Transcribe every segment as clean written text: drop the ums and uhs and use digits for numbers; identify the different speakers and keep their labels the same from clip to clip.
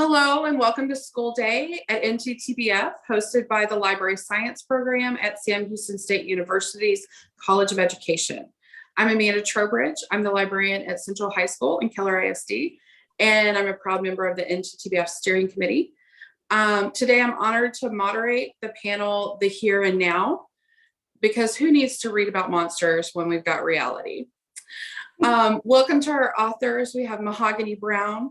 Speaker 1: Hello and welcome to School Day at NTTBF, hosted by the Library Science Program at Sam Houston State University's College of Education. I'm Amanda Trowbridge. I'm the librarian at Central High School and Keller ISD, and I'm a proud member of the NTTBF Steering Committee. Today, I'm honored to moderate the panel, The Here and Now, because who needs to read about monsters when we've got reality? Welcome to our authors. We have Mahogany Browne,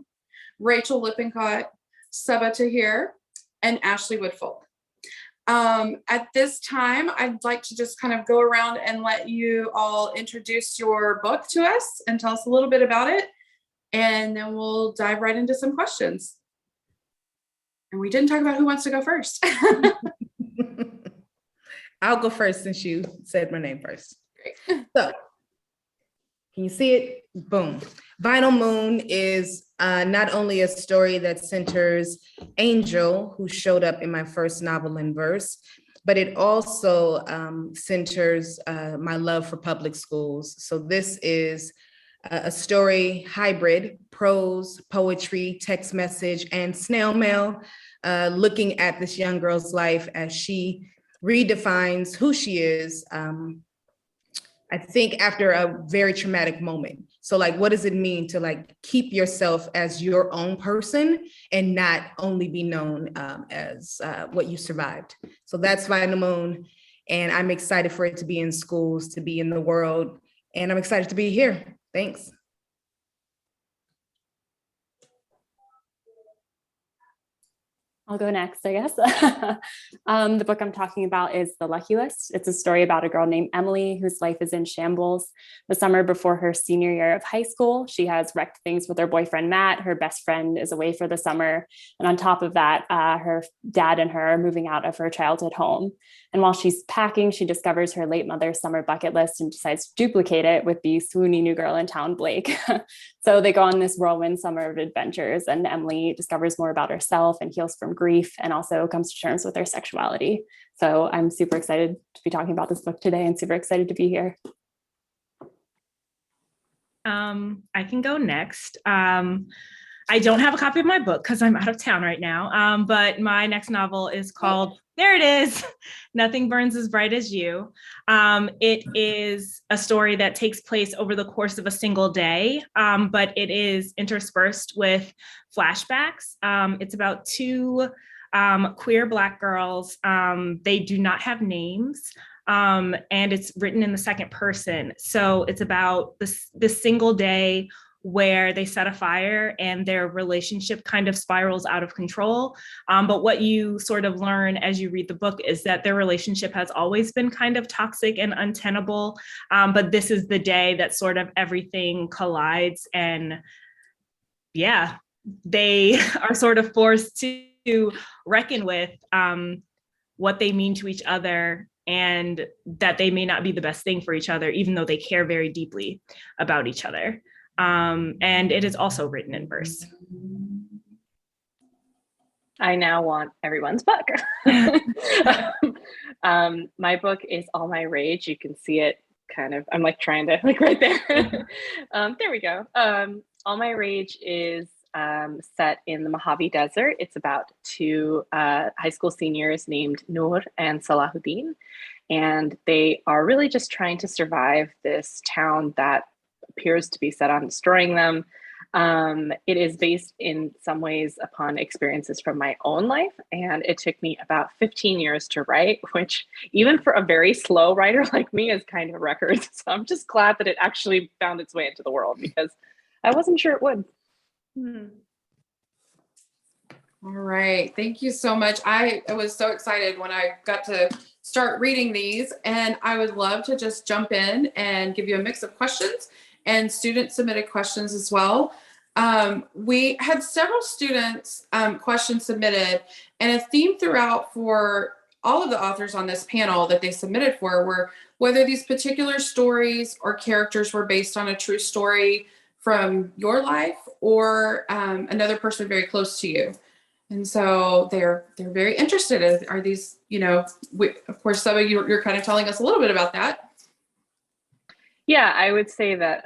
Speaker 1: Rachael Lippincott, Sabaa Tahir, and Ashley Woodfolk. At this time, I'd like to just kind of go around and let you all introduce your book to us and tell us a little bit about it, and then we'll dive right into some questions. And we didn't talk about who wants to go first.
Speaker 2: I'll go first since you said my name first.
Speaker 1: Great.
Speaker 2: So, can you see it? Boom. Vinyl Moon is not only a story that centers Angel, who showed up in my first novel in verse, but it also centers my love for public schools. So this is a story hybrid, prose, poetry, text message, and snail mail, looking at this young girl's life as she redefines who she is, I think after a very traumatic moment. So like, what does it mean to like keep yourself as your own person and not only be known as what you survived? So that's Vinyl Moon, and I'm excited for it to be in schools, to be in the world, and I'm excited to be here. Thanks.
Speaker 3: I'll go next, I guess. The book I'm talking about is The Lucky List. It's a story about a girl named Emily whose life is in shambles. The summer before her senior year of high school, she has wrecked things with her boyfriend, Matt. Her best friend is away for the summer. And on top of that, her dad and her are moving out of her childhood home. And while she's packing, she discovers her late mother's summer bucket list and decides to duplicate it with the swoony new girl in town, Blake. So they go on this whirlwind summer of adventures, and Emily discovers more about herself and heals from grief, and also comes to terms with her sexuality. So I'm super excited to be talking about this book today and super excited to be here.
Speaker 4: I can go next. I don't have a copy of my book because I'm out of town right now, but my next novel is called, there it is, Nothing Burns as Bright as You. It is a story that takes place over the course of a single day, but it is interspersed with flashbacks. It's about two queer Black girls. They do not have names, and it's written in the second person. So it's about this single day where they set a fire and their relationship kind of spirals out of control. But what you sort of learn as you read the book is that their relationship has always been kind of toxic and untenable. But this is the day that sort of everything collides, and yeah, they are sort of forced to reckon with what they mean to each other, and that they may not be the best thing for each other, even though they care very deeply about each other. And it is also written in verse.
Speaker 5: I now want everyone's book. My book is All My Rage. You can see it kind of, I'm like trying to, like right there. There we go. All My Rage is set in the Mojave Desert. It's about two high school seniors named Noor and Salahuddin. And they are really just trying to survive this town that appears to be set on destroying them. It is based in some ways upon experiences from my own life, and it took me about 15 years to write, which even for a very slow writer like me is kind of a record. So I'm just glad that it actually found its way into the world, because I wasn't sure it would.
Speaker 1: All right, thank you so much. I was so excited when I got to start reading these, and I would love to just jump in and give you a mix of questions and student submitted questions as well. We had several students questions submitted, and a theme throughout for all of the authors on this panel that they submitted for were whether these particular stories or characters were based on a true story from your life or another person very close to you. And so they're very interested. Are these, of course, Sabaa, you're kind of telling us a little bit about that.
Speaker 5: Yeah, I would say that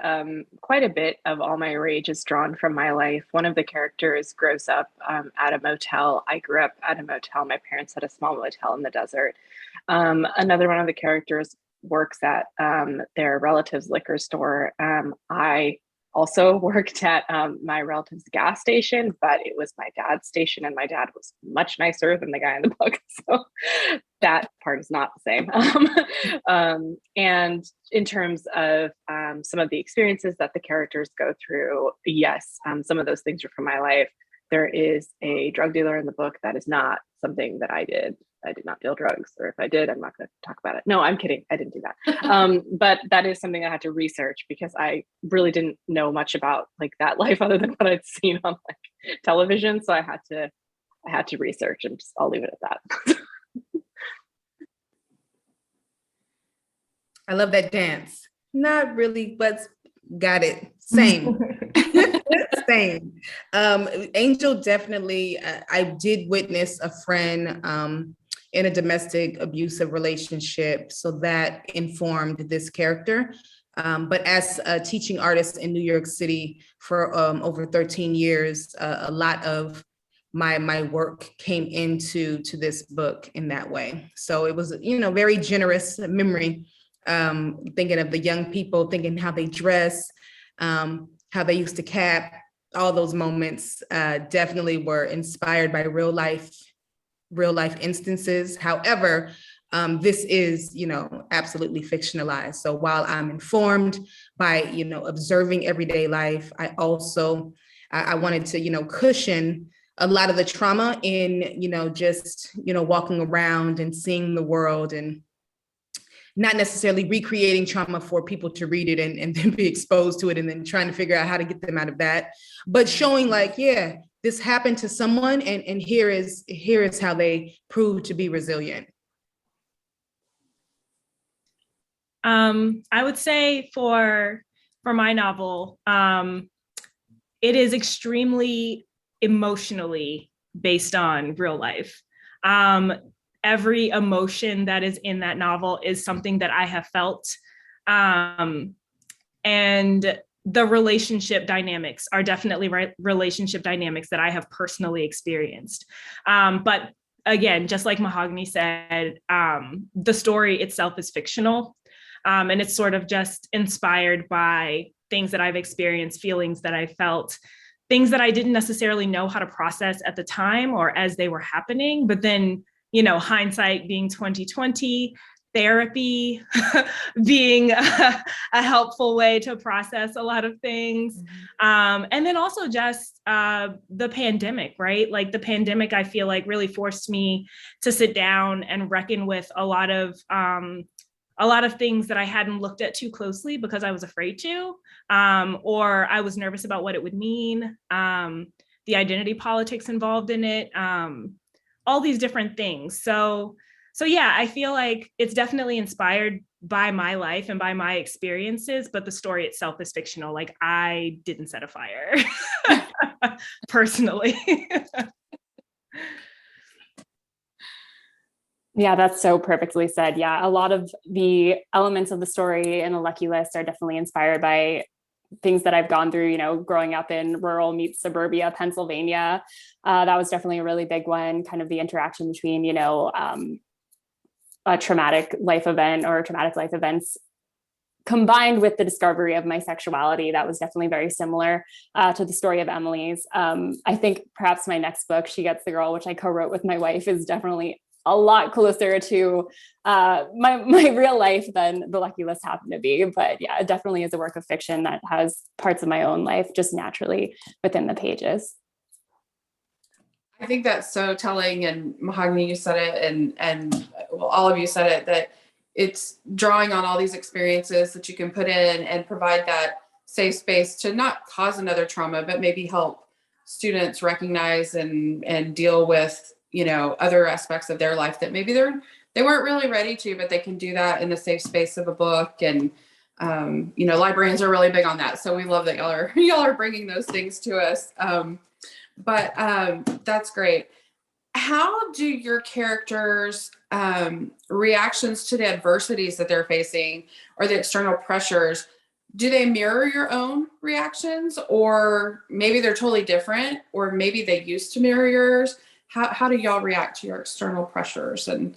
Speaker 5: quite a bit of All My Rage is drawn from my life. One of the characters grows up at a motel. I grew up at a motel. My parents had a small motel in the desert. Another one of the characters works at their relative's liquor store. I also worked at my relative's gas station, but it was my dad's station, and my dad was much nicer than the guy in the book. So that part is not the same. And in terms of some of the experiences that the characters go through, yes, some of those things are from my life. There is a drug dealer in the book. That is not something that I did. I did not deal drugs, or if I did, I'm not going to talk about it. No, I'm kidding. I didn't do that. But that is something I had to research because I really didn't know much about like that life other than what I'd seen on like television. So I had to research, and just, I'll leave it at that.
Speaker 2: I love that dance. Not really, but got it. Same. Same. Angel, definitely, I did witness a friend in a domestic abusive relationship. So that informed this character. But as a teaching artist in New York City for over 13 years, a lot of my work came into this book in that way. So it was, very generous memory, thinking of the young people, thinking how they dress, how they used to cap, all those moments definitely were inspired by real life instances. However, this is, absolutely fictionalized. So while I'm informed by, observing everyday life, I also, I wanted to, cushion a lot of the trauma in, just, walking around and seeing the world, and not necessarily recreating trauma for people to read it and then be exposed to it and then trying to figure out how to get them out of that, but showing like, yeah, this happened to someone, and here is how they proved to be resilient.
Speaker 4: I would say for my novel, it is extremely emotionally based on real life. Every emotion that is in that novel is something that I have felt. And the relationship dynamics are definitely relationship dynamics that I have personally experienced. But again, just like Mahogany said, the story itself is fictional. And it's sort of just inspired by things that I've experienced, feelings that I felt, things that I didn't necessarily know how to process at the time or as they were happening. But then, hindsight being 2020, therapy being a helpful way to process a lot of things. And then also just the pandemic, right? Like the pandemic, I feel like really forced me to sit down and reckon with a lot of things that I hadn't looked at too closely because I was afraid to, or I was nervous about what it would mean, the identity politics involved in it, all these different things. So yeah, I feel like it's definitely inspired by my life and by my experiences, but the story itself is fictional. Like I didn't set a fire personally.
Speaker 3: Yeah, that's so perfectly said. Yeah, a lot of the elements of the story in The Lucky List are definitely inspired by things that I've gone through, growing up in rural meets suburbia, Pennsylvania. That was definitely a really big one, kind of the interaction between, a traumatic life event or traumatic life events combined with the discovery of my sexuality. That was definitely very similar to the story of Emily's. I think perhaps my next book, She Gets the Girl, which I co-wrote with my wife, is definitely a lot closer to my real life than The Lucky List happened to be. But yeah, it definitely is a work of fiction that has parts of my own life just naturally within the pages.
Speaker 1: I think that's so telling, and Mahogany, you said it, and well, all of you said it, that it's drawing on all these experiences that you can put in and provide that safe space to not cause another trauma, but maybe help students recognize and deal with other aspects of their life that maybe they weren't really ready to, but they can do that in the safe space of a book. And librarians are really big on that, so we love that y'all are bringing those things to us. But that's great. How do your characters' reactions to the adversities that they're facing or the external pressures do they mirror your own reactions, or maybe they're totally different, or maybe they used to mirror yours? How do y'all react to your external pressures? And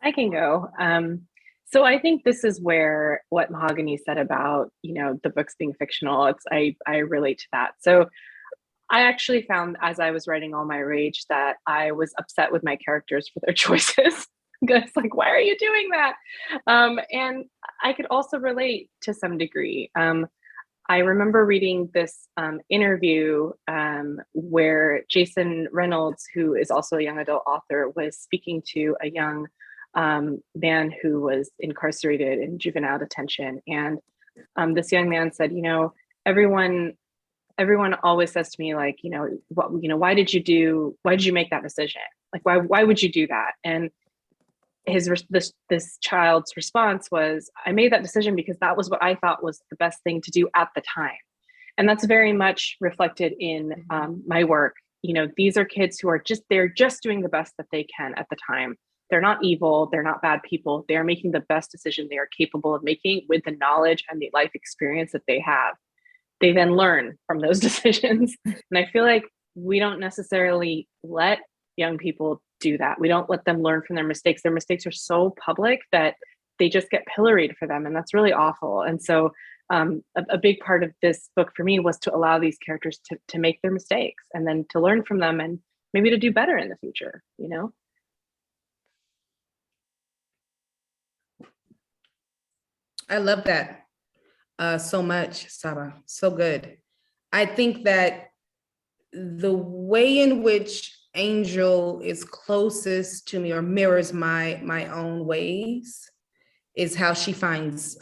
Speaker 5: I can go. So I think this is where what Mahogany said about, the books being fictional, I relate to that. So I actually found as I was writing All My Rage that I was upset with my characters for their choices. Because like, why are you doing that? And I could also relate to some degree. I remember reading this interview where Jason Reynolds, who is also a young adult author, was speaking to a young man who was incarcerated in juvenile detention. And this young man said, everyone always says to me, like, why did you make that decision? Like, why would you do that? And this child's response was, I made that decision because that was what I thought was the best thing to do at the time. And that's very much reflected in my work. These are kids who are they're just doing the best that they can at the time. They're not evil. They're not bad people. They're making the best decision they are capable of making with the knowledge and the life experience that they have. They then learn from those decisions. And I feel like we don't necessarily let young people do that. We don't let them learn from their mistakes. Their mistakes are so public that they just get pilloried for them. And that's really awful. And so a big part of this book for me was to allow these characters to make their mistakes and then to learn from them and maybe to do better in the future,
Speaker 2: I love that so much, Sabaa. So good. I think that the way in which Angel is closest to me or mirrors my own ways is how she finds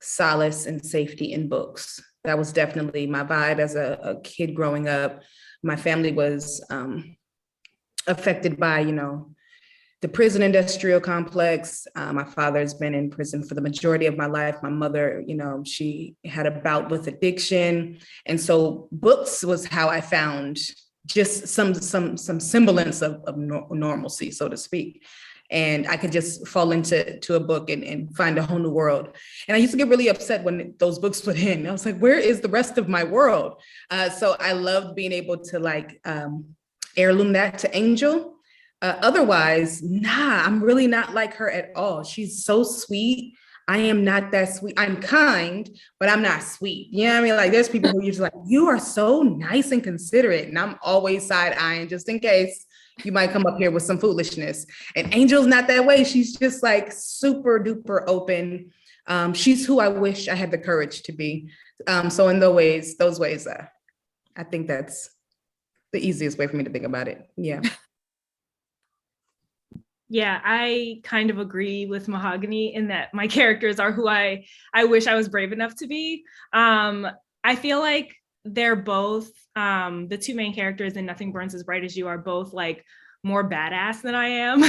Speaker 2: solace and safety in books. That was definitely my vibe as a kid growing up. My family was affected by, the prison industrial complex. My father's been in prison for the majority of my life. My mother, she had a bout with addiction. And so books was how I found just some semblance of normalcy, so to speak. And I could just fall into a book and find a whole new world. And I used to get really upset when those books would end. I was like, where is the rest of my world? So I loved being able to heirloom that to Angel. Otherwise, I'm really not like her at all. She's so sweet. I am not that sweet. I'm kind, but I'm not sweet. You know what I mean? Like there's people who are just like, you are so nice and considerate. And I'm always side-eyeing just in case you might come up here with some foolishness. And Angel's not that way. She's just like super duper open. She's who I wish I had the courage to be. So in those ways, I think that's the easiest way for me to think about it. Yeah.
Speaker 4: Yeah, I kind of agree with Mahogany in that my characters are who I wish I was brave enough to be. I feel like they're both, the two main characters in Nothing Burns as Bright as You are both like more badass than I am.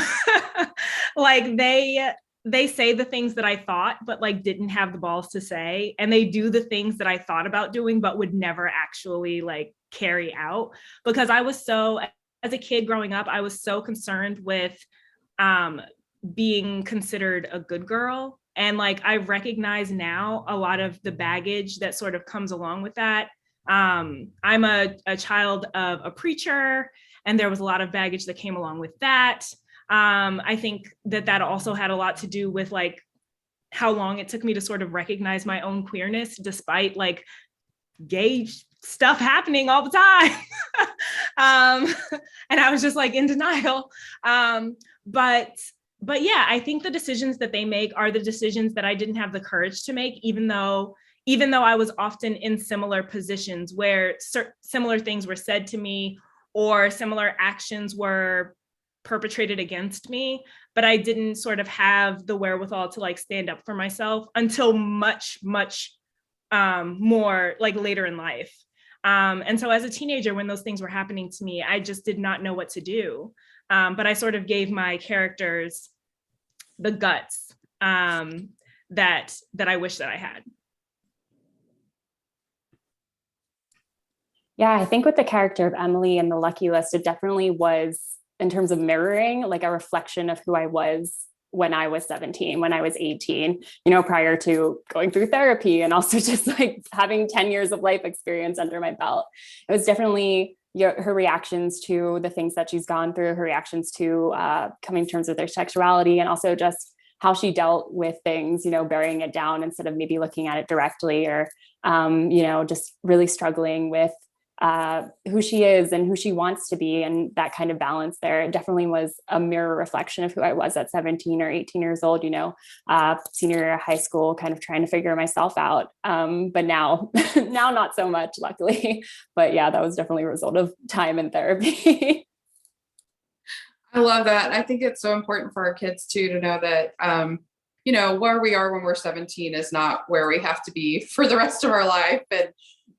Speaker 4: Like they say the things that I thought, but like didn't have the balls to say. And they do the things that I thought about doing, but would never actually like carry out. Because as a kid growing up, I was so concerned with being considered a good girl. And like, I recognize now a lot of the baggage that sort of comes along with that. I'm a child of a preacher, and there was a lot of baggage that came along with that. I think that also had a lot to do with like how long it took me to sort of recognize my own queerness, despite like gay stuff happening all the time. And I was just like in denial. But yeah, I think the decisions that they make are the decisions that I didn't have the courage to make, even though I was often in similar positions where similar things were said to me or similar actions were perpetrated against me, but I didn't sort of have the wherewithal to like stand up for myself until much, much more like later in life. And so as a teenager, when those things were happening to me, I just did not know what to do. But I sort of gave my characters the guts that I wish that I had.
Speaker 3: Yeah, I think with the character of Emily in the Lucky List, it definitely was, in terms of mirroring, like a reflection of who I was when I was 17, when I was 18, prior to going through therapy and also just like having 10 years of life experience under my belt. It was definitely her reactions to the things that she's gone through, her reactions to coming to terms with their sexuality, and also just how she dealt with things, burying it down instead of maybe looking at it directly, or, just really struggling with who she is and who she wants to be. And that kind of balance there, it definitely was a mirror reflection of who I was at 17 or 18 years old, senior year of high school, kind of trying to figure myself out. But now not so much, luckily. But yeah, that was definitely a result of time and therapy.
Speaker 1: I love that. I think it's so important for our kids too, to know that, where we are when we're 17 is not where we have to be for the rest of our life. And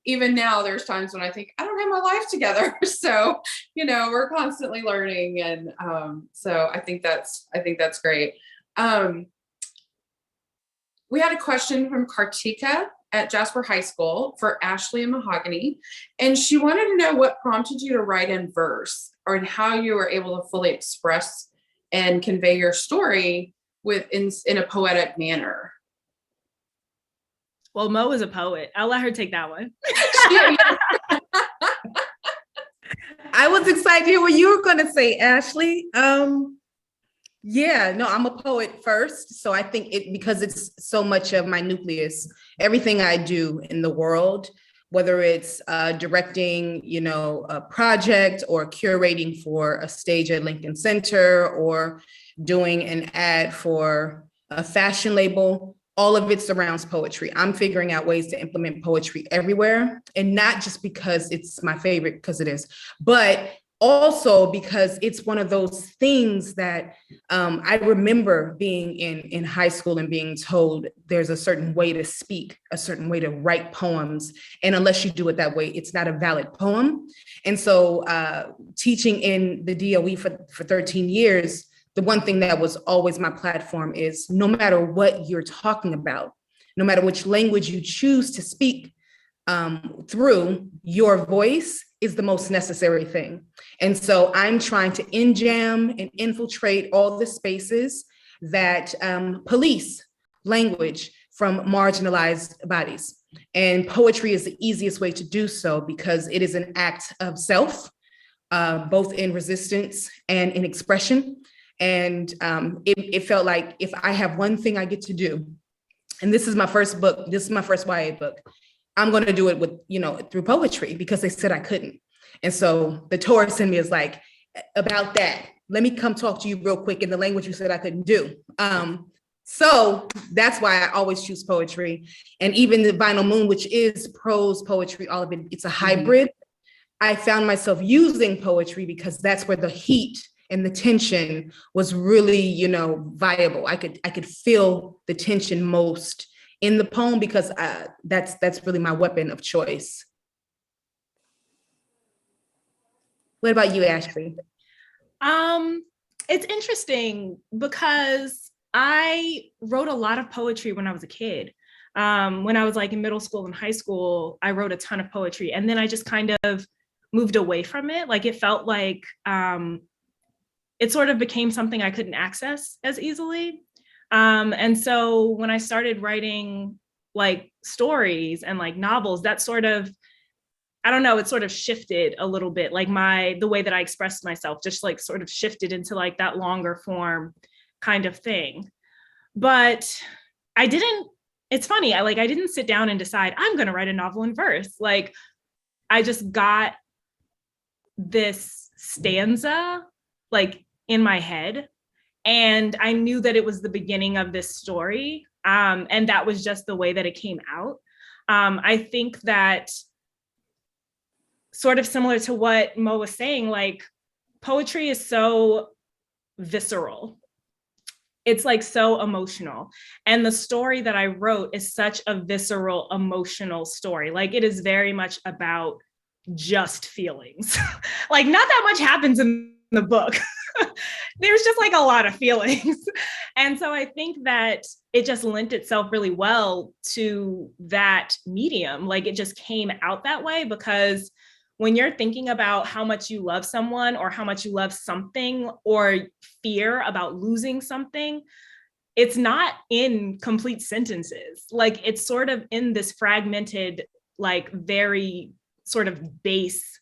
Speaker 1: even now there's times when I think I don't have my life together. So, we're constantly learning. And so I think that's great. We had a question from Kartika at Jasper High School for Ashley and Mahogany. And she wanted to know what prompted you to write in verse, or how you were able to fully express and convey your story in a poetic manner.
Speaker 4: Well, Mo is a poet. I'll let her take that one.
Speaker 2: I was excited to hear what you were going to say, Ashley. Yeah, no, I'm a poet first. So I think because it's so much of my nucleus, everything I do in the world, whether it's directing, a project, or curating for a stage at Lincoln Center, or doing an ad for a fashion label, all of it surrounds poetry. I'm figuring out ways to implement poetry everywhere, and not just because it's my favorite, because it is, but also because it's one of those things that I remember being in high school and being told there's a certain way to speak, a certain way to write poems. And unless you do it that way, it's not a valid poem. And so teaching in the DOE for 13 years, the one thing that was always my platform is no matter what you're talking about, no matter which language you choose to speak through, your voice is the most necessary thing. And so I'm trying to enjam and infiltrate all the spaces that police language from marginalized bodies. And poetry is the easiest way to do so, because it is an act of self, both in resistance and in expression. And it felt like if I have one thing I get to do, and this is my first book, this is my first YA book, I'm going to do it with, through poetry, because they said I couldn't. And so the Taurus in me is like, about that, let me come talk to you real quick in the language you said I couldn't do. So that's why I always choose poetry. And even the Vinyl Moon, which is prose poetry, all of it, it's a hybrid. I found myself using poetry because that's where the heat and the tension was really, viable. I could feel the tension most in the poem, because that's really my weapon of choice. What about you, Ashley?
Speaker 4: It's interesting because I wrote a lot of poetry when I was a kid. When I was like in middle school and high school, I wrote a ton of poetry, and then I just kind of moved away from it. Like it felt like it sort of became something I couldn't access as easily. And so when I started writing like stories and like novels, that sort of, I don't know, it sort of shifted a little bit, like the way that I expressed myself just like sort of shifted into like that longer form kind of thing. But it's funny, I didn't sit down and decide I'm going to write a novel in verse. Like I just got this stanza like in my head, and I knew that it was the beginning of this story. And that was just the way that it came out. I think that sort of similar to what Mo was saying, like poetry is so visceral. It's like so emotional. And the story that I wrote is such a visceral, emotional story. Like it is very much about just feelings. Like not that much happens in the book. There's just like a lot of feelings. And so I think that it just lent itself really well to that medium. Like it just came out that way because when you're thinking about how much you love someone or how much you love something or fear about losing something, it's not in complete sentences. Like it's sort of in this fragmented, like very sort of base,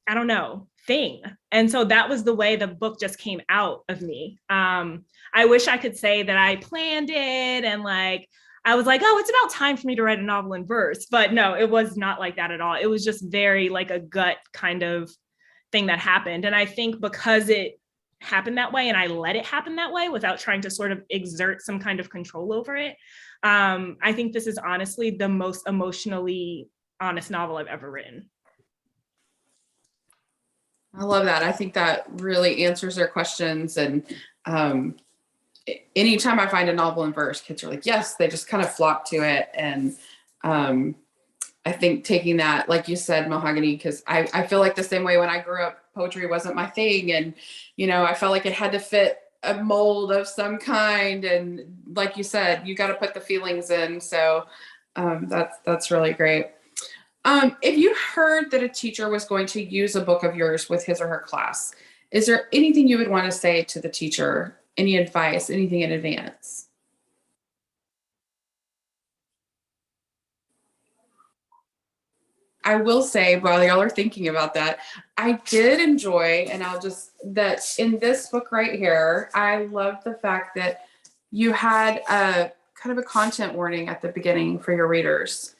Speaker 4: I don't know, thing. And so that was the way the book just came out of me. I wish I could say that I planned it and like, I was like, oh, it's about time for me to write a novel in verse. But no, it was not like that at all. It was just very like a gut kind of thing that happened. And I think because it happened that way and I let it happen that way without trying to sort of exert some kind of control over it, I think this is honestly the most emotionally honest novel I've ever written.
Speaker 1: I love that. I think that really answers their questions. And anytime I find a novel in verse, kids are like, yes, they just kind of flock to it. And I think taking that, like you said, Mahogany, because I feel like the same way when I grew up, poetry wasn't my thing. And, you know, I felt like it had to fit a mold of some kind. And like you said, you got to put the feelings in. So that's really great. If you heard that a teacher was going to use a book of yours with his or her class, is there anything you would want to say to the teacher? Any advice, anything in advance? I will say, while y'all are thinking about that, I did enjoy, and that in this book right here, I love the fact that you had a kind of a content warning at the beginning for your readers.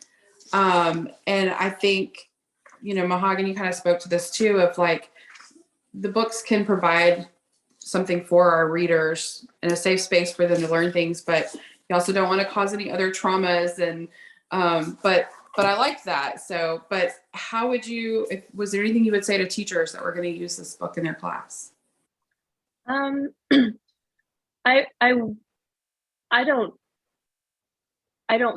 Speaker 1: And I think, you know, Mahogany kind of spoke to this too, of like, the books can provide something for our readers in a safe space for them to learn things, but you also don't want to cause any other traumas. And, but I like that. So, but how would you, was there anything you would say to teachers that were going to use this book in their class?
Speaker 5: I don't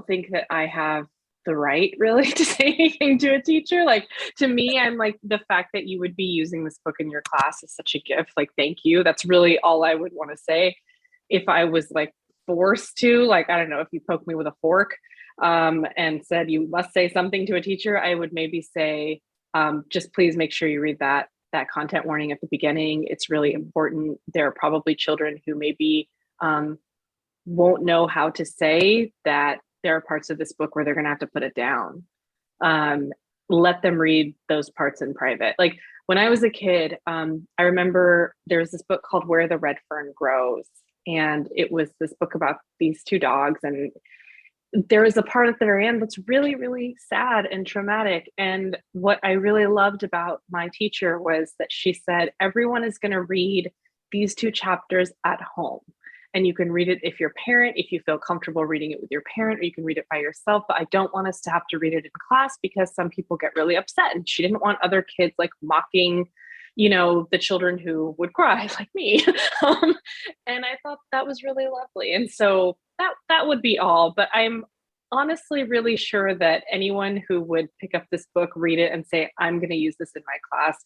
Speaker 5: think that I have the right really to say anything to a teacher. Like, to me, I'm like, the fact that you would be using this book in your class is such a gift. Like, thank you. That's really all I would want to say. If I was like forced to, like, I don't know, if you poked me with a fork and said you must say something to a teacher, I would maybe say, just please make sure you read that content warning at the beginning. It's really important. There are probably children who maybe won't know how to say that there are parts of this book where they're going to have to put it down. Let them read those parts in private. Like when I was a kid, I remember there was this book called Where the Red Fern Grows. And it was this book about these two dogs. And there was a part at the very end that's really, really sad and traumatic. And what I really loved about my teacher was that she said, everyone is going to read these two chapters at home. And you can read it if you're a parent, if you feel comfortable reading it with your parent, or you can read it by yourself. But I don't want us to have to read it in class because some people get really upset. And she didn't want other kids like mocking, you know, the children who would cry like me. And I thought that was really lovely. And so that would be all. But I'm honestly really sure that anyone who would pick up this book, read it, and say, I'm going to use this in my class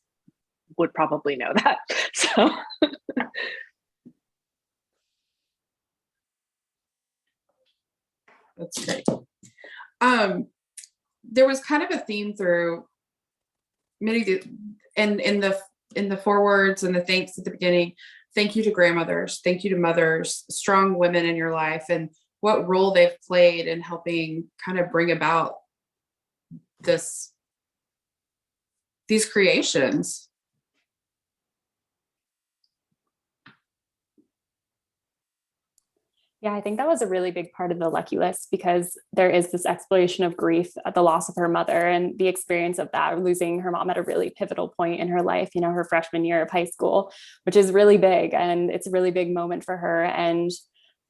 Speaker 5: would probably know that. So.
Speaker 1: That's great. There was kind of a theme through many of the, in the forewords and the thanks at the beginning. Thank you to grandmothers. Thank you to mothers, strong women in your life, and what role they've played in helping kind of bring about these creations.
Speaker 3: Yeah, I think that was a really big part of the Lucky List because there is this exploration of grief at the loss of her mother and the experience of that, losing her mom at a really pivotal point in her life, you know, her freshman year of high school, which is really big. And it's a really big moment for her. And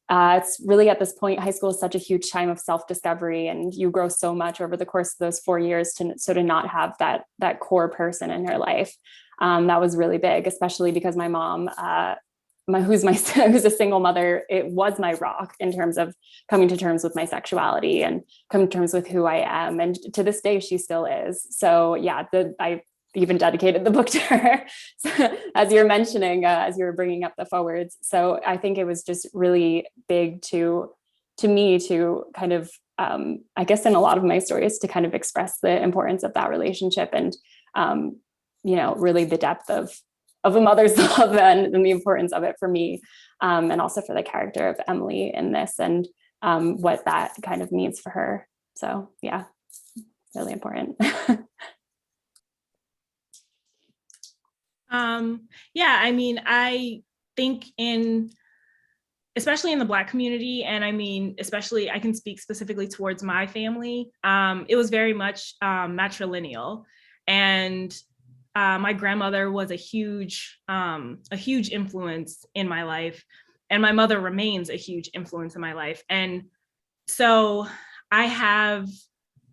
Speaker 3: it's really at this point, high school is such a huge time of self-discovery, and you grow so much over the course of those 4 years to not have that core person in your life. That was really big, especially because my mom, who's a single mother, it was my rock in terms of coming to terms with my sexuality and coming to terms with who I am. And to this day, she still is. So yeah, I even dedicated the book to her, as you're mentioning, as you were bringing up the forwards. So I think it was just really big to me to kind of I guess in a lot of my stories, to kind of express the importance of that relationship and, really the depth of a mother's love and the importance of it for me, and also for the character of Emily in this and what that kind of means for her. So yeah, really important.
Speaker 4: I think especially in the Black community, and especially I can speak specifically towards my family, it was very much matrilineal. And my grandmother was a huge influence in my life. And my mother remains a huge influence in my life. And so I have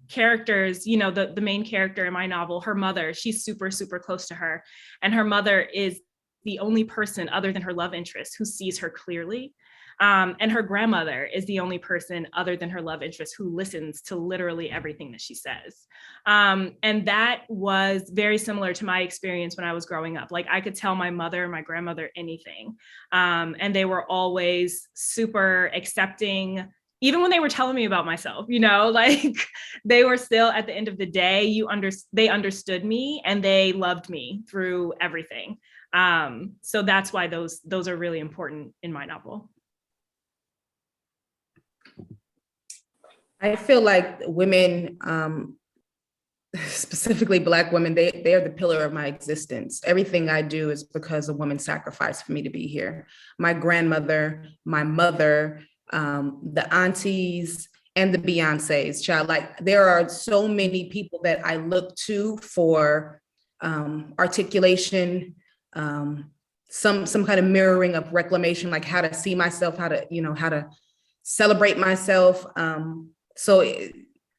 Speaker 4: characters, the main character in my novel, her mother, she's super, super close to her. And her mother is the only person other than her love interest who sees her clearly. And her grandmother is the only person other than her love interest who listens to literally everything that she says. And that was very similar to my experience when I was growing up. Like I could tell my mother and my grandmother anything. And they were always super accepting, even when they were telling me about myself, like they were still, at the end of the day, they understood me and they loved me through everything. So that's why those are really important in my novel.
Speaker 2: I feel like women, specifically Black women, they are the pillar of my existence. Everything I do is because a woman sacrificed for me to be here. My grandmother, my mother, the aunties, and the Beyoncés, child. Like there are so many people that I look to for articulation, some kind of mirroring of reclamation, like how to see myself, how to celebrate myself. So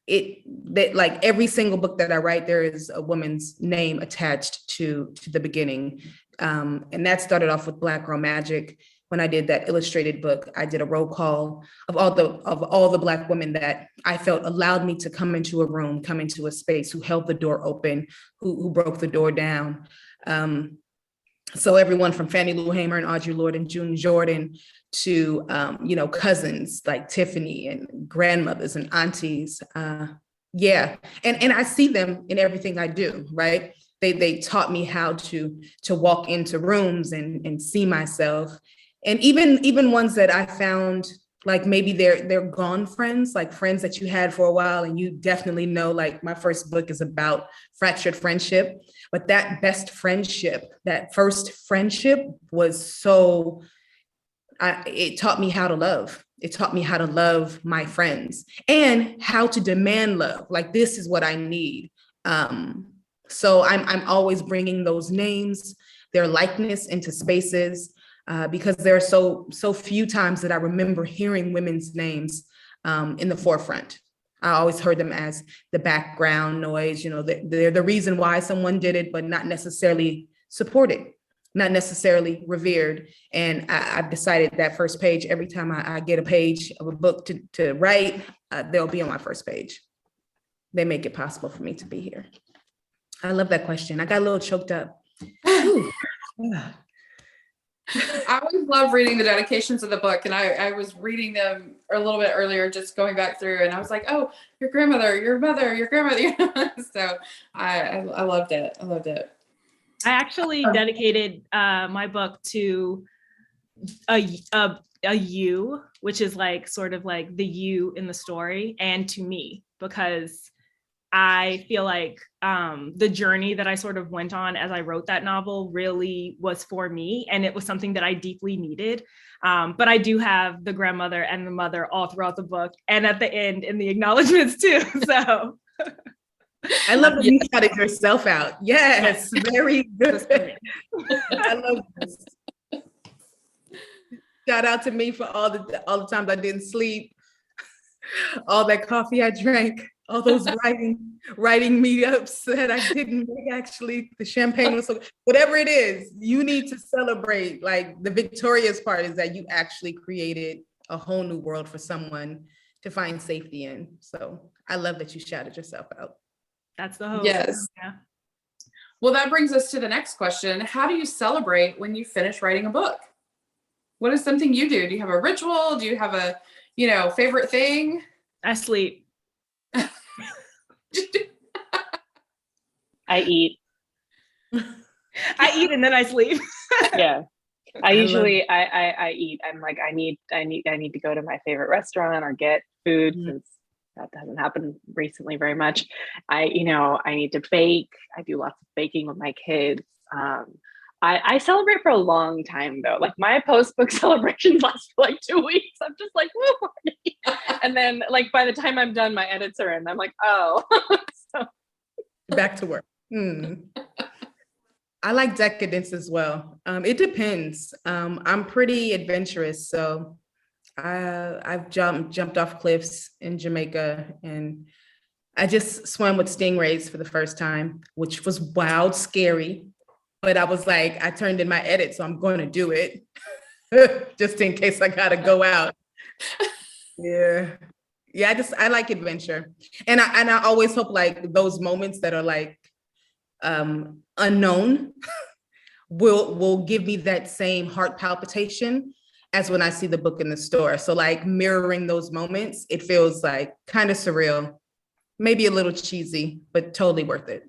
Speaker 2: that like every single book that I write, there is a woman's name attached to the beginning. And that started off with Black Girl Magic. When I did that illustrated book, I did a roll call of all the Black women that I felt allowed me to come into a room, come into a space, who held the door open, who broke the door down. So everyone from Fannie Lou Hamer and Audre Lorde and June Jordan to, cousins like Tiffany and grandmothers and aunties. Yeah, and I see them in everything I do, right? They taught me how to walk into rooms and see myself. And even ones that I found, like maybe they're gone friends, like friends that you had for a while, and you definitely know, like my first book is about fractured friendship, but that best friendship, that first friendship was it taught me how to love. It taught me how to love my friends and how to demand love. Like, this is what I need. So I'm always bringing those names, their likeness into spaces, because there are so few times that I remember hearing women's names in the forefront. I always heard them as the background noise, they're the reason why someone did it, but not necessarily supported, not necessarily revered. And I've decided that first page, every time I get a page of a book to write, they'll be on my first page. They make it possible for me to be here. I love that question. I got a little choked up.
Speaker 1: I always love reading the dedications of the book, and I was reading them a little bit earlier, just going back through, and I was like, oh, your grandmother, your mother, your grandmother. So I loved it. I loved it.
Speaker 4: I actually dedicated my book to a you, which is like sort of like the you in the story, and to me, because I feel like the journey that I sort of went on as I wrote that novel really was for me, and it was something that I deeply needed. But I do have the grandmother and the mother all throughout the book, and at the end in the acknowledgements too. So
Speaker 2: I love that you shouted yourself out. Yes, very good. I love this. Shout out to me for all the times I didn't sleep, all that coffee I drank, all those writing meetups that I didn't make. Actually, the champagne was so, whatever it is, you need to celebrate. Like, the victorious part is that you actually created a whole new world for someone to find safety in. So I love that you shouted yourself out.
Speaker 4: That's the hope.
Speaker 1: Yes.
Speaker 4: Yeah.
Speaker 1: Well, that brings us to the next question. How do you celebrate when you finish writing a book? What is something you do? Do you have a ritual? Do you have a, favorite thing?
Speaker 4: I sleep.
Speaker 5: I eat.
Speaker 4: I eat and then I sleep.
Speaker 5: Yeah. I
Speaker 2: I love
Speaker 5: usually I eat. I'm like, I need to go to my favorite restaurant or get food,
Speaker 2: Mhm.
Speaker 5: since that hasn't happened recently very much. I need to bake. I do lots of baking with my kids. I celebrate for a long time though. Like my post book celebrations last for like 2 weeks. I'm just like, woo. And then like by the time I'm done, my edits are in. I'm like, oh. So
Speaker 2: back to work. I like decadence as well. It depends. I'm pretty adventurous, so I've jumped off cliffs in Jamaica, and I just swam with stingrays for the first time, which was wild, scary. But I was like, I turned in my edit, so I'm going to do it, just in case I gotta go out. Yeah, yeah. I like adventure, and I always hope like those moments that are like unknown will give me that same heart palpitation as when I see the book in the store. So like mirroring those moments, it feels like kind of surreal, maybe a little cheesy, but totally worth it.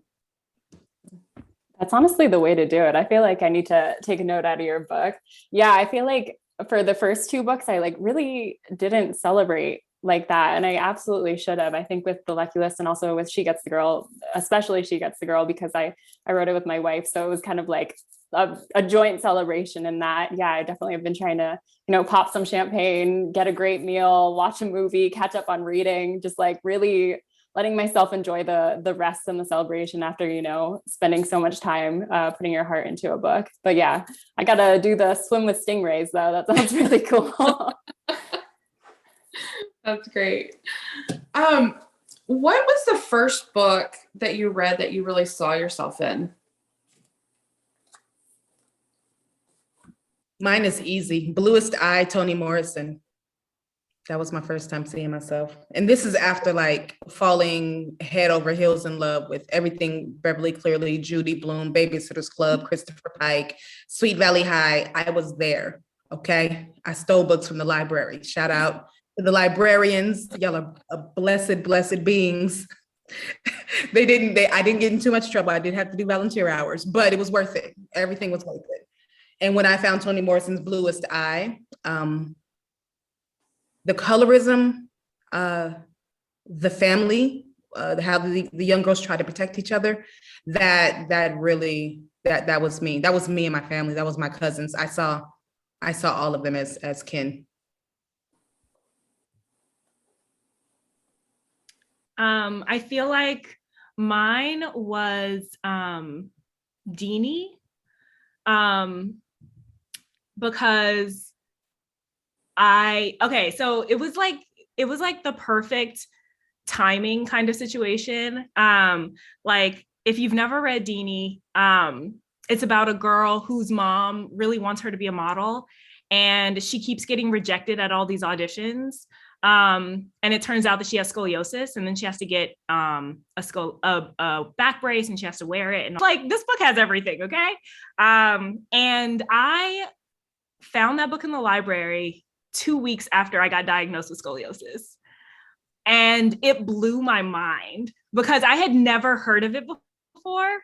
Speaker 3: That's honestly the way to do it. I feel like I need to take a note out of your book. Yeah, I feel like for the first two books, I like really didn't celebrate like that. And I absolutely should have. I think with The Lucky List and also with She Gets the Girl, especially She Gets the Girl, because I wrote it with my wife. So it was kind of like a joint celebration in that. Yeah, I definitely have been trying to, pop some champagne, get a great meal, watch a movie, catch up on reading, just like really letting myself enjoy the rest and the celebration after, spending so much time putting your heart into a book. But yeah, I gotta do the swim with stingrays though. That sounds really cool.
Speaker 1: That's great. What was the first book that you read that you really saw yourself in?
Speaker 2: Mine is easy. Bluest Eye, Toni Morrison. That was my first time seeing myself. And this is after like falling head over heels in love with everything Beverly Clearly, Judy Blume, Babysitter's Club, Christopher Pike, Sweet Valley High. I was there, okay? I stole books from the library. Shout out to the librarians. Y'all are blessed, blessed beings. I didn't get in too much trouble. I did have to do volunteer hours, but it was worth it. Everything was worth it. And when I found Toni Morrison's Bluest Eye, the colorism, the family, how the young girls try to protect each other, that really, that was me. That was me and my family. That was my cousins. I saw all of them as kin.
Speaker 4: I feel like mine was Deanie, because so it was like the perfect timing kind of situation. Like if you've never read Deanie, it's about a girl whose mom really wants her to be a model, and she keeps getting rejected at all these auditions. And it turns out that she has scoliosis, and then she has to get a back brace, and she has to wear it. And like, this book has everything, okay? And I found that book in the library 2 weeks after I got diagnosed with scoliosis. And it blew my mind because I had never heard of it before.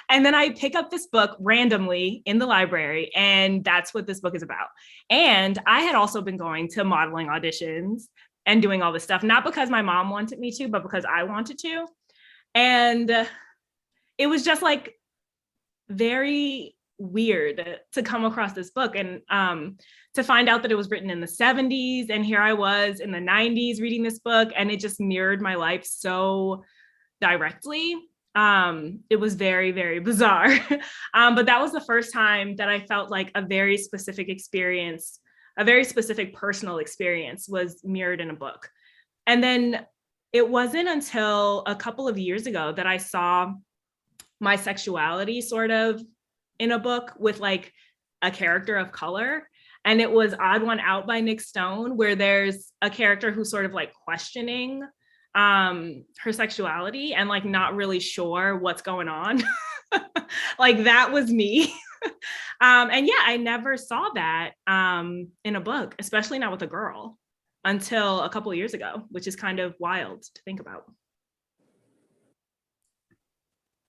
Speaker 4: And then I pick up this book randomly in the library, and that's what this book is about. And I had also been going to modeling auditions and doing all this stuff, not because my mom wanted me to, but because I wanted to. And it was just like very weird to come across this book and to find out that it was written in the 70s, and here I was in the 90s reading this book, and it just mirrored my life so directly. It was very, very bizarre. But that was the first time that I felt like a very specific experience, a very specific personal experience was mirrored in a book. And then it wasn't until a couple of years ago that I saw my sexuality sort of in a book with like a character of color. And it was Odd One Out by Nick Stone, where there's a character who's sort of like questioning her sexuality and like not really sure what's going on. Like that was me. And yeah, I never saw that in a book, especially not with a girl. until a couple of years ago, which is kind of wild to think about.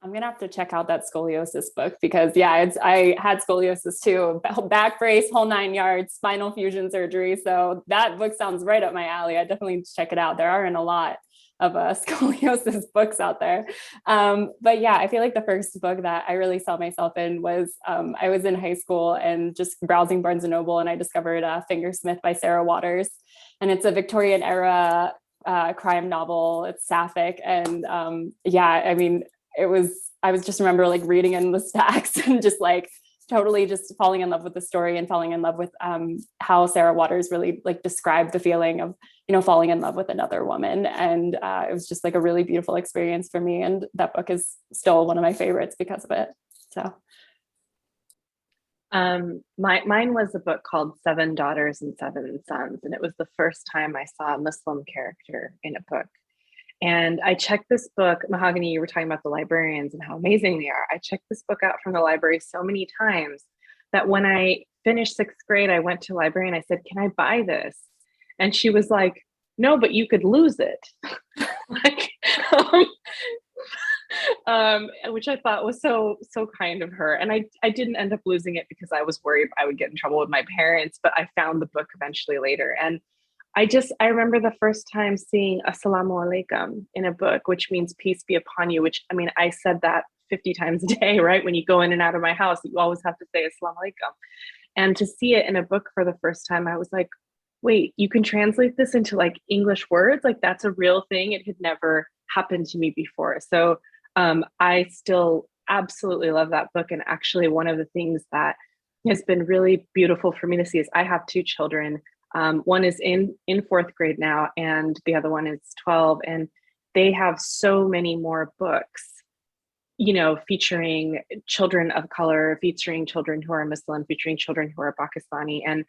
Speaker 3: I'm gonna have to check out that scoliosis book because I had scoliosis too, back brace, whole 9 yards, spinal fusion surgery. So that book sounds right up my alley. I definitely need to check it out. There aren't a lot of scoliosis books out there. But yeah, I feel like the first book that I really saw myself in was, I was in high school and just browsing Barnes & Noble, and I discovered Fingersmith by Sarah Waters. And it's a Victorian era crime novel. It's sapphic. And I mean, I was just remember like reading in the stacks and just like totally just falling in love with the story and falling in love with how Sarah Waters really like described the feeling of, falling in love with another woman. And it was just like a really beautiful experience for me. And that book is still one of my favorites because of it. So.
Speaker 5: Mine was a book called 7 Daughters and 7 Sons. And it was the first time I saw a Muslim character in a book. And I checked this book, Mahogany, you were talking about the librarians and how amazing they are. I checked this book out from the library so many times that when I finished 6th grade, I went to the library and I said, can I buy this? And she was like, no, but you could lose it. Which I thought was so kind of her. And I didn't end up losing it because I was worried I would get in trouble with my parents, but I found the book eventually later. And I remember the first time seeing Assalamu alaikum in a book, which means peace be upon you, which, I mean, I said that 50 times a day, right? When you go in and out of my house, you always have to say Assalamu alaikum. And to see it in a book for the first time, I was like, wait, you can translate this into like English words? Like that's a real thing. It had never happened to me before. So I still absolutely love that book. And actually one of the things that has been really beautiful for me to see is I have 2 children. One is in 4th grade now, and the other one is 12. And they have so many more books, featuring children of color, featuring children who are Muslim, featuring children who are Pakistani. And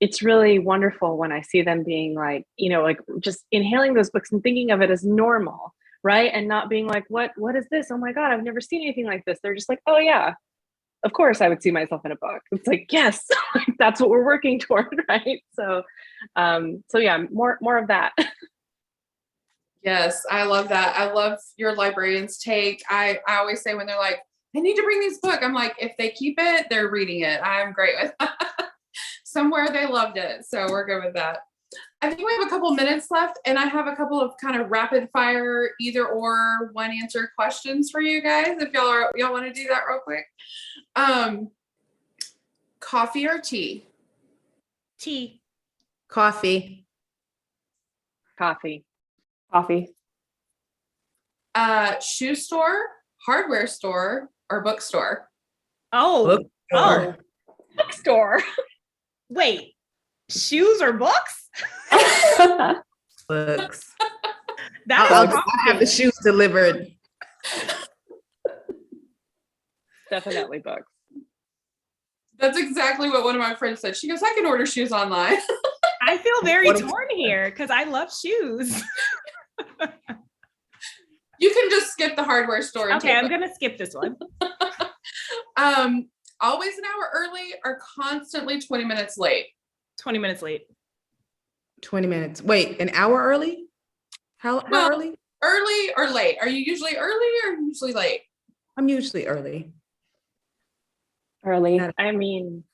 Speaker 5: it's really wonderful when I see them being like, like just inhaling those books and thinking of it as normal, right? And not being like, what is this? Oh my God, I've never seen anything like this. They're just like, oh yeah, of course I would see myself in a book. It's like, yes, that's what we're working toward, right? So yeah, more of that.
Speaker 1: Yes, I love that. I love your librarian's take. I always say when they're like, I need to bring this book, I'm like, if they keep it, they're reading it. I'm great with that. Somewhere they loved it. So we're good with that. I think we have a couple minutes left, and I have a couple of kind of rapid fire either or one answer questions for you guys. If y'all want to do that real quick. Coffee or tea?
Speaker 4: Tea.
Speaker 2: Coffee.
Speaker 5: Coffee.
Speaker 3: Coffee.
Speaker 1: Shoe store, hardware store, or bookstore?
Speaker 4: Oh,
Speaker 5: Bookstore.
Speaker 4: Wait, shoes or books?
Speaker 2: Books.
Speaker 4: That
Speaker 2: I have the shoes delivered.
Speaker 5: Definitely books.
Speaker 1: That's exactly what one of my friends said. She goes, I can order shoes online.
Speaker 4: I feel very torn here because I love shoes.
Speaker 1: You can just skip the hardware store. And
Speaker 4: Okay, I'm going to skip this one.
Speaker 1: Always an hour early or constantly 20 minutes late?
Speaker 4: 20 minutes late.
Speaker 2: 20 minutes. Wait, an hour early? How early?
Speaker 1: Early or late? Are you usually early or usually late?
Speaker 2: I'm usually early.
Speaker 3: Early.
Speaker 5: I mean,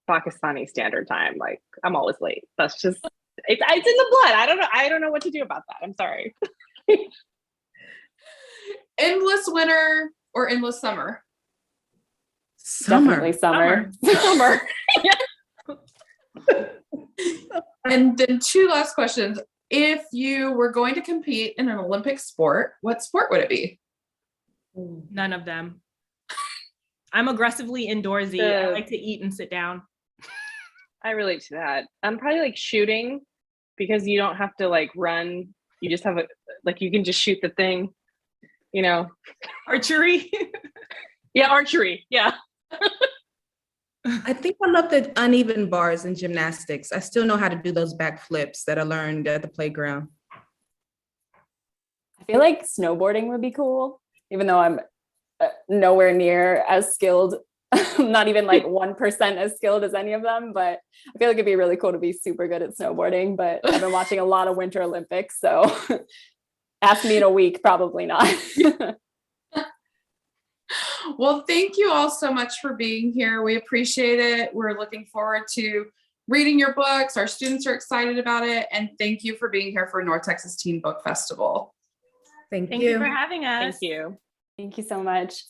Speaker 5: Pakistani standard time. Like I'm always late. That's just it's in the blood. I don't know what to do about that. I'm sorry.
Speaker 1: Endless winter or endless summer?
Speaker 3: Definitely summer.
Speaker 5: Summer.
Speaker 1: And then 2 last questions. If you were going to compete in an Olympic sport, what sport would it be?
Speaker 4: None of them. I'm aggressively indoorsy. I like to eat and sit down.
Speaker 5: I relate to that. I'm probably like shooting because you don't have to like run. You just have you can just shoot the thing,
Speaker 4: Archery.
Speaker 5: Yeah, archery. Yeah.
Speaker 2: I think I love the uneven bars in gymnastics. I still know how to do those back flips that I learned at the playground.
Speaker 3: I feel like snowboarding would be cool, even though I'm nowhere near as skilled I'm not even like 1% as skilled as any of them, but I feel like it'd be really cool to be super good at snowboarding. But I've been watching a lot of Winter Olympics, so ask me in a week, probably not.
Speaker 1: Well, thank you all so much for being here. We appreciate it. We're looking forward to reading your books. Our students are excited about it. And thank you for being here for North Texas Teen Book Festival.
Speaker 2: Thank
Speaker 4: Thank you
Speaker 2: you.
Speaker 4: for having us.
Speaker 5: Thank you.
Speaker 3: Thank you so much.